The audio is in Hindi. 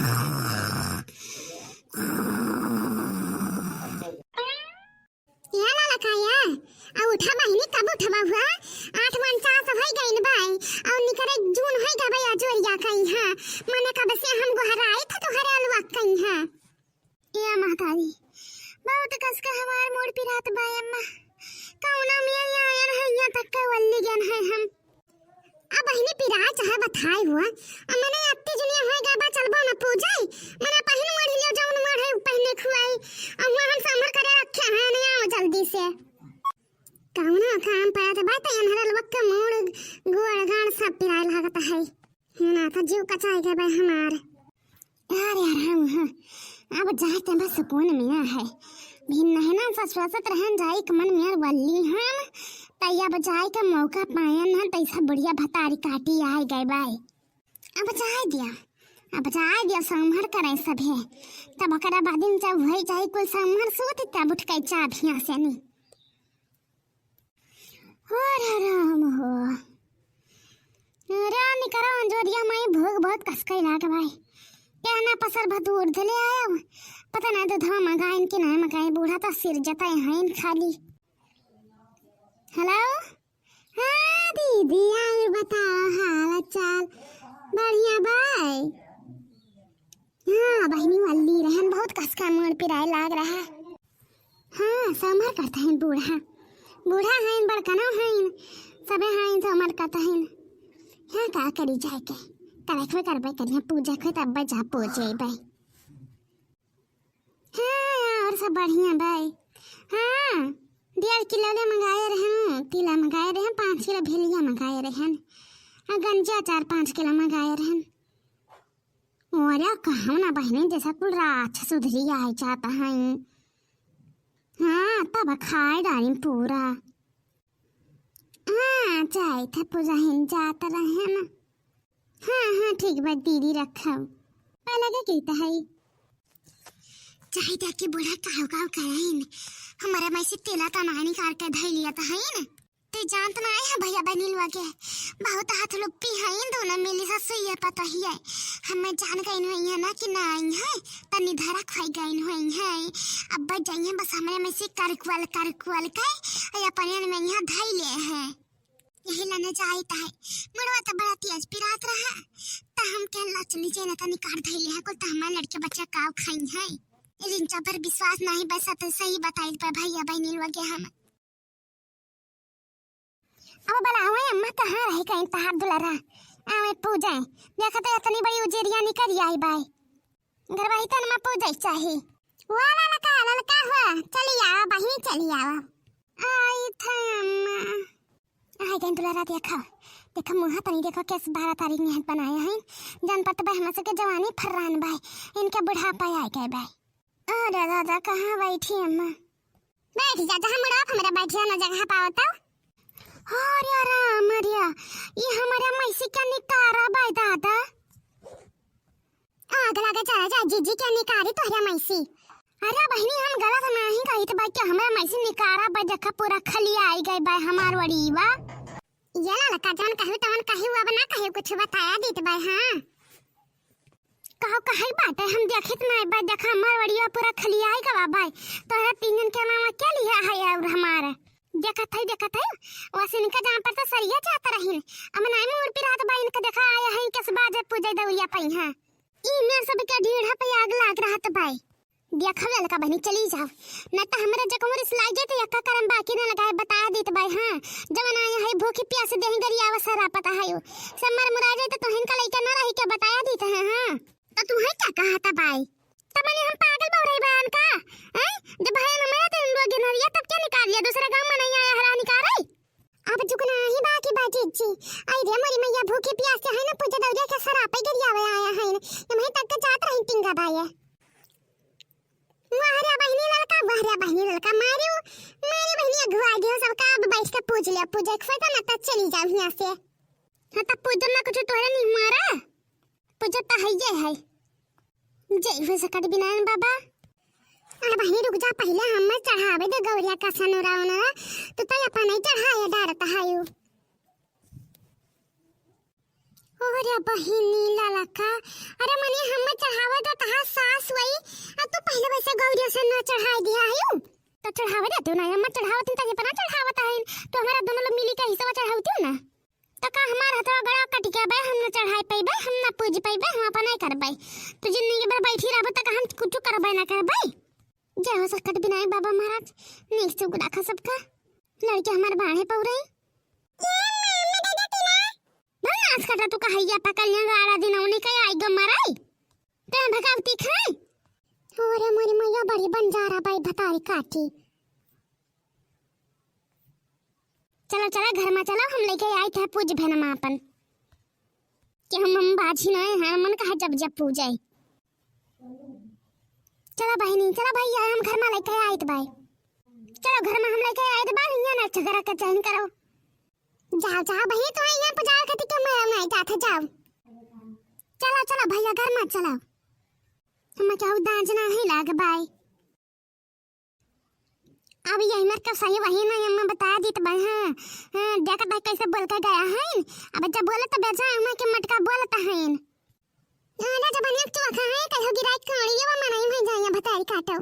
या लाला या आ उठा बहिनी कब उठवा हुआ 8:49 हो गई न भाई और निकरे जून हो गा भाई अजोरिया कहीं हां मने कब से हम गोहराए था तो हरे अलवा कहीं हां या महतारी बहुत कस का हमार मोड़ पिरात बाय अम्मा कौना मिया आयर है यहां तक के वल्ली गन है हम अब बहिनी पिरा चाहे बताई हुआ मने अत्ते जुनिया है गा बा चलबो न पूजाई मने पहिन मढ़ लियो जौन मढ़ है पहने खुआई अब हम समर करे रखे हैं नहीं आओ जल्दी से कौना काम पाया तो बात है हरल वक्त मोड़ गोड़ गाड़ सब पिराय लागत है ना तो जीव कचाई के भाई हमार यार हम अब जाते बस सुकून मिया है भिन्न है ना फसफसत रहन जाई कमन मेर वल्ली हम तैया बजाए का मौका पाया ना तैसा बढ़िया भतारी काटी आए गए भाई अब जाए दिया संभर करे सब है तब अकरा बादिन जब भई जाए कोई संभर सोत तब उठ के चाभियां से नहीं हो राम हो रानी करो अंजोरिया माई भोग बहुत कसकई लाग भाई कहना पसर भतूर धले आया पता ना दूधवा मंगाइन के ना मंगाए बूढ़ा तो सिर जताए हैं खाली हेलो हाँ दीदी और बताओ हाल चाल बढ़िया भाई हाँ बहनी वल्ली रहन बहुत कसका मोड़ पिराए लाग रहा हाँ समर करता है बूढ़ा है बड़कना है सबे है समर करता है हाँ का करी जाए के करखवे करबे करिया पूजा के तब जा पूजे भाई हाँ और सब बढ़िया भाई हाँ 1.5 किलो ले मंगाए रहन तिला मंगाए रहन 5 किलो भेलिया मंगाए रहन गंजा 4-5 किलो मंगाए रहन और कहूँ ना बहने जैसा कुल रात सुधरी आए चाहता है हाँ तब खाए डाली पूरा हाँ चाहे था पूजा हिन जाता रहे ना हाँ ठीक बात दीदी रखा पहले क्या कहता है चाहे था कि बूढ़ा काव कराइन हमारा मैं से तेला तना निकाल के धई लिया था है ना ते जानत ना है भैया बनिलवा के बहुत हाथ लुप्पी है दोनों मिली ससुइया पता ही है हमें जान गई हुई है ना कि ना आई है तनी धरा खाई गई हुई है अब बच जाइए बस हमारे में से करकुल के अपन में यहाँ धई ले हैं यही लाने चाहता है मड़वा तो बड़ा तेज पिरात रहा ता हम कहला चली जे ना तनी काट धई ले है को ता हमारे लड़के बच्चा काव खाई है इनचा पर विश्वास नहीं बस तो सही बताई पर भैया बनिलवा के हम अब बनावे अम्मा कहाँ रही कहीं तहार दुलारा आवे पूजा देखा तो इतनी बड़ी उजेरिया निकल आई बाई घर वही तन में पूजा चाहिए वाला लड़का हुआ चली आओ बहिनी चली आओ आई था अम्मा आई कहीं दुलारा देखा मुहा तनी देखो किस 12 तारीख में बनाया है जान पत भाई हम के जवानी फर्रान भाई इनके बुढ़ापा आए गए भाई अरे दादा कहाँ बैठी अम्मा बैठ जा जहाँ मुड़ा हमारा बैठिया ना जगह पावता अरे राम अरिया ये हमारे मैसी क्या निकारा भाई दादा आग लगा चला जा जीजी क्या निकारी तो हमारा मैसी अरे बहनी हम गलत नहीं कही तो भाई क्या हमारा मैसी निकारा भाई देखा पूरा खली आई गई भाई हमार वड़ीवा ये ला लका जान कहे हुआ बना कहे कुछ बताया दी तो भाई हाँ कहे बात है हम देखित नहीं भाई देखा हमार वड़ीवा पूरा खली आई गवा भाई तोरा 3 दिन के मामा क्या लिया है और हमारा देखा था वैसे इनका जहाँ पर तो सरिया चाहता रही अब ना मोर पिरात बाई इनका देखा आया है किस बाजे पूजा दौरिया पई हां ई मेर सब के ढीढ़ा पे आग लाग रहा तो भाई देखा लड़का बहनी चली जाओ न तो हमरा जकमर इस्लाई जे तो यक्का करम बाकी न लगाए बता दी तो भाई हां जवन आया है भूखी प्यास देही गरिया वसरा पता है समर मुराजे तो तोहन का लइका न रही के बताया दी तो हां तो तुम्हें क्या कहा था भाई तब मैंने हम पागल बोल रही बहन का हैं जब भाई ने मेरा तो लोग गिनरिया तब क्या निकाल लिया दूसरा गांव में नहीं आया हरा निकाल रही अब जुगना ही बाकी बाजी जी आई रे मोरी मैया भूखी प्यास से है ना पूजा दौड़े के सरा पे गिरिया आया है ना मैं तक के जात रही टिंगा बाया वाहरा बहनी लड़का मारियो मेरी बहनी अगवा गया सब का अब बैठ के पूज लिया पूजा के फटा ना तक चली जाओ यहां से हां तब पूजा ना कुछ तोरे नहीं मारा पूजा तो है जय हो सकत बिनान बाबा अरे बहनी रुक जा पहले हम चढ़ावे दे गौरिया का सनोरा उनरा तो तय अपन नहीं चढ़ाया डरता हायो अरे बहनी ललका अरे मने हम चढ़ावा दौरिया से न चढ़ाई दिया है तो चढ़ावे देते ना हम चढ़ावत त पना चढ़ावत है तो हमारा दोनों लोग मिली के हिस्सा चढ़ावती ना तो का हमार हथवा गड़ा कट के बे हम न चढ़ाई पैबे हम न पूज पैबे हम अपन नहीं करबे तो जिंदगी भर बैठी रहबे त हम कुछ करबे ना करबे जय हो सकत बिनाय बाबा महाराज नीक से गुड़ा सबका लड़के हमार बाणे पौरे नाच कटा तू कहैया पकड़ गाड़ा दिन उन्हें कहीं आई गम मराई ते भगावती खाए ओरे मोरी मैया बड़ी बंजारा बाई भतारी काटी चलो चलो घर में चलो हम लेके आए थे पूज भेनमा अपन कि हम बाजी नहीं है मन कहा जब जब पूजाई चलो बहनी चलो भैया हम घर में लेके आए थे भाई चलो घर में हम लेके आए थे बाहर यहाँ ना झगड़ा का चैन करो जाओ जाओ भैया तो यहाँ पर जाओ कहती क्यों मैं नहीं जाता जाओ चलो चलो भैया घर में चलो हम क्या दांजना ही लाग बाय अब यही मत का सही वही ना हम बता दी तो भाई हां देखा भाई कैसे बोल के गया है अब जब बोले तो बेजा हम के मटका बोलता है ना जब अनेक तो है कहो गिराई खाड़ी ये वो मनाई में जाया बताई काटो